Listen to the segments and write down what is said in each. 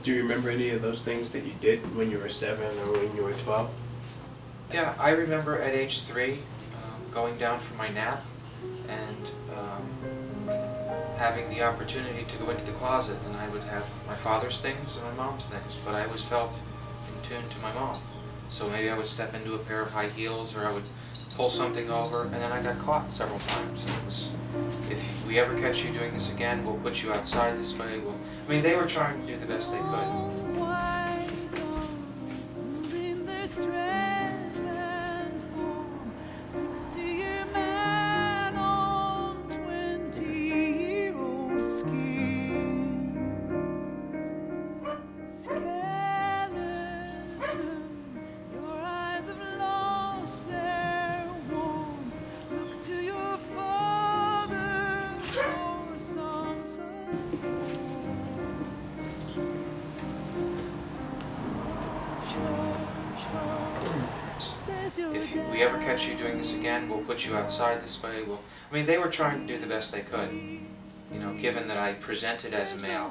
Do you remember any of those things that you did when you were 7 or when you were 12? Yeah, I remember at age 3 going down for my nap and having the opportunity to go into the closet, and I would have my father's things and my mom's things, but I always felt in tune to my mom. So maybe I would step into a pair of high heels, or I would pull something over, and then I got caught several times. And it was, if we ever catch you doing this again, we'll put you outside this way. I mean, they were trying to do the best they could. If we ever catch you doing this again, we'll put you outside this way. I mean, they were trying to do the best they could. You know, given that I presented as a male,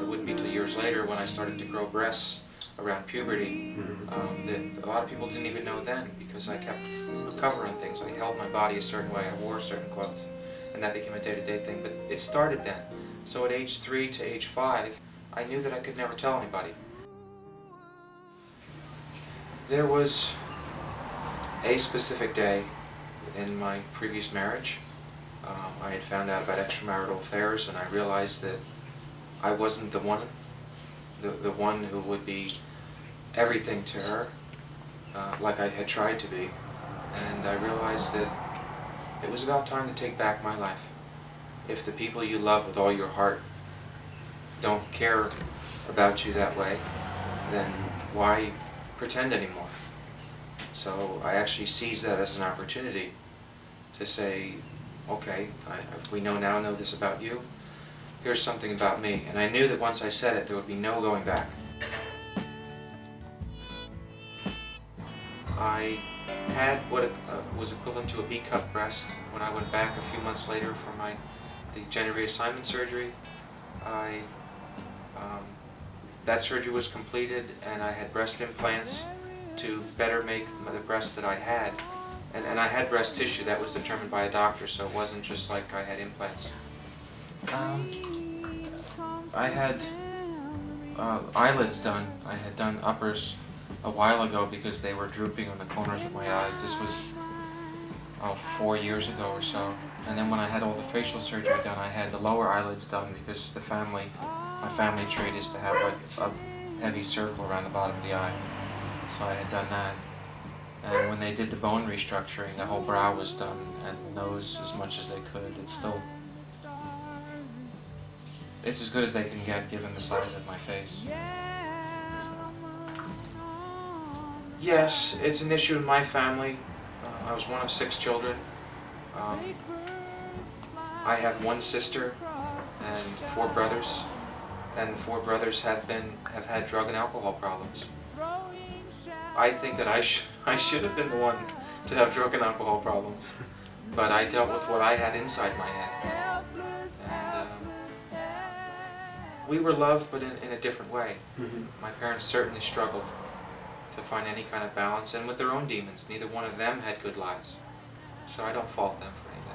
it wouldn't be till years later when I started to grow breasts around puberty that a lot of people didn't even know then, because I kept covering things. I held my body a certain way, I wore certain clothes, and that became a day-to-day thing. But it started then. So at age 3 to age 5, I knew that I could never tell anybody. There was a specific day in my previous marriage. I had found out about extramarital affairs, and I realized that I wasn't the one who would be everything to her, like I had tried to be. And I realized that it was about time to take back my life. If the people you love with all your heart don't care about you that way, then why pretend anymore? So I actually seized that as an opportunity to say, okay, we know this about you, here's something about me. And I knew that once I said it, there would be no going back. I had what was equivalent to a B-cup breast. When I went back a few months later for the gender reassignment surgery, that surgery was completed, and I had breast implants to better make the breasts that I had. And I had breast tissue that was determined by a doctor, so it wasn't just like I had implants. I had eyelids done. I had done uppers a while ago because they were drooping on the corners of my eyes. This was 4 years ago or so. And then when I had all the facial surgery done, I had the lower eyelids done because my family trait is to have like a heavy circle around the bottom of the eye. So I had done that. And when they did the bone restructuring, the whole brow was done, and the nose as much as they could. It's as good as they can get given the size of my face. Yes, it's an issue in my family. I was one of 6 children. I have 1 sister and 4 brothers, and the 4 brothers have had drug and alcohol problems. I think that I should have been the one to have drug and alcohol problems, but I dealt with what I had inside my head. And we were loved, but in a different way. My parents certainly struggled to find any kind of balance, and with their own demons. Neither one of them had good lives, so I don't fault them for any of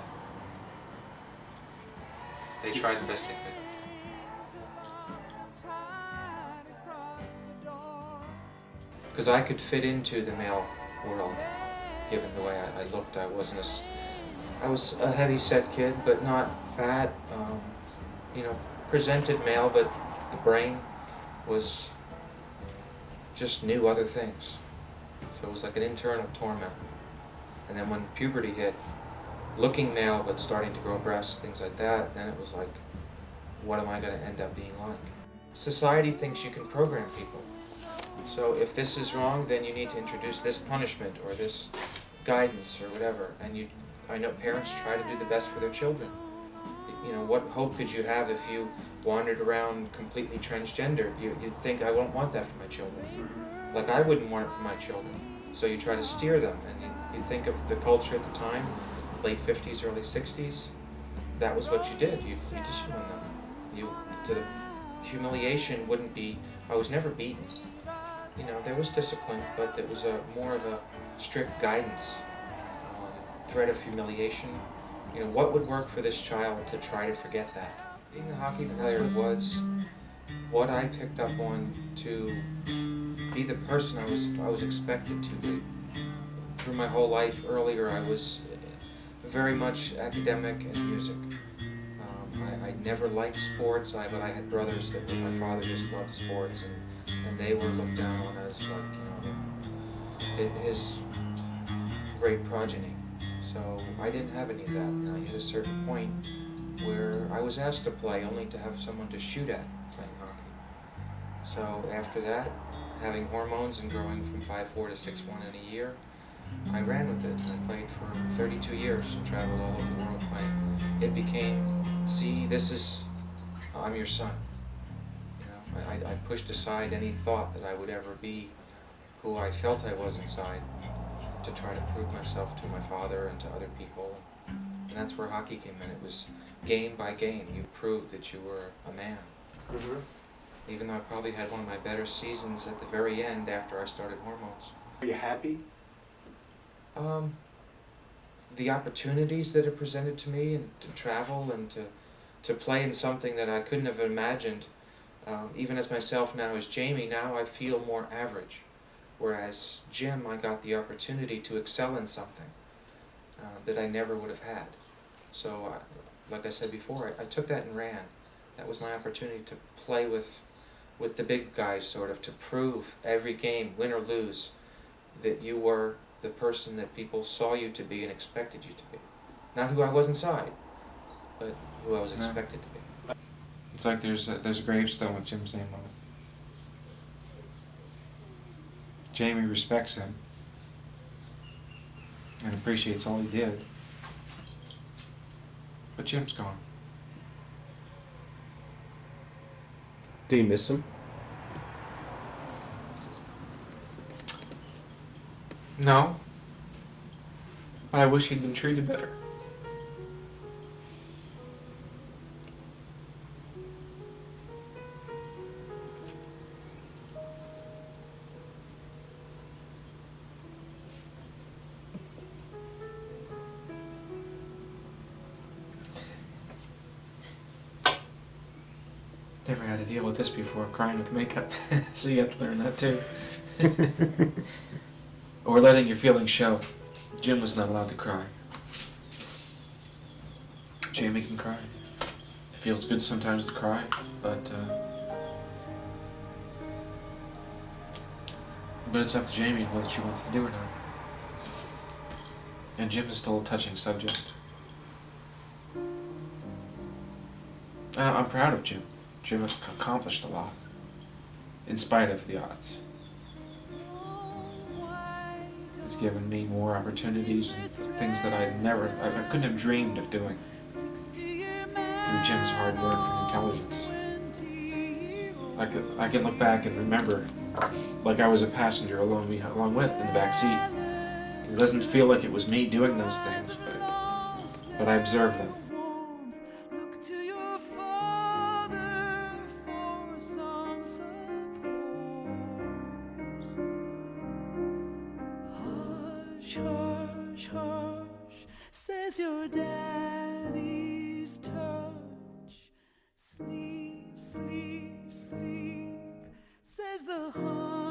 that. They tried the best they could. Because I could fit into the male world, given the way I looked. I was a heavy-set kid, but not fat. Presented male, but the brain was just knew other things. So it was like an internal torment. And then when puberty hit, looking male but starting to grow breasts, things like that, then it was like, what am I going to end up being like? Society thinks you can program people. So if this is wrong, then you need to introduce this punishment or this guidance or whatever. And I know parents try to do the best for their children. What hope could you have if you wandered around completely transgender? You'd think, I won't want that for my children. Like I wouldn't want it for my children. So you try to steer them, and you think of the culture at the time, late 50s, early 60s, that was what you did. You disciplined them. To humiliation wouldn't be, I was never beaten. You know, there was discipline, but it was more of a strict guidance, threat of humiliation. You know, what would work for this child to try to forget that? Being a hockey player was what I picked up on to be the person I was expected to be. Through my whole life, earlier I was very much academic and music. I never liked sports, but I had brothers that my father just loved sports, and they were looked down on as like, you know, his great progeny. So I didn't have any of that, and I hit a certain point where I was asked to play only to have someone to shoot at playing hockey. So after that, having hormones and growing from 5'4" to 6'1" in a year, I ran with it. I played for 32 years and traveled all over the world playing. It became, see, I'm your son. You know, I pushed aside any thought that I would ever be who I felt I was inside to try to prove myself to my father and to other people. And that's where hockey came in. It was game by game. You proved that you were a man. Mm-hmm. Even though I probably had one of my better seasons at the very end after I started hormones. Are you happy? The opportunities that are presented to me, and to travel and to play in something that I couldn't have imagined, even as myself now as Jamie, now I feel more average. Whereas Jim, I got the opportunity to excel in something that I never would have had. So, like I said before, I took that and ran. That was my opportunity to play with the big guys, sort of, to prove every game, win or lose, that you were the person that people saw you to be and expected you to be. Not who I was inside, but who I was expected to be. It's like there's a gravestone with Jim's name on it. Jamie respects him and appreciates all he did. But Jim's gone. Do you miss him? No. But I wish he'd been treated better. Never had to deal with this before, crying with makeup. So you have to learn that too. Or letting your feelings show. Jim was not allowed to cry. Jamie can cry. It feels good sometimes to cry, but it's up to Jamie whether she wants to do or not. And Jim is still a touching subject. I'm proud of Jim. Jim has accomplished a lot, in spite of the odds. He's given me more opportunities and things that I couldn't have dreamed of doing through Jim's hard work and intelligence. I can look back and remember like I was a passenger along with in the back seat. It doesn't feel like it was me doing those things, but I observed them. Hush, hush, says your daddy's touch. Sleep, sleep, sleep, says the heart.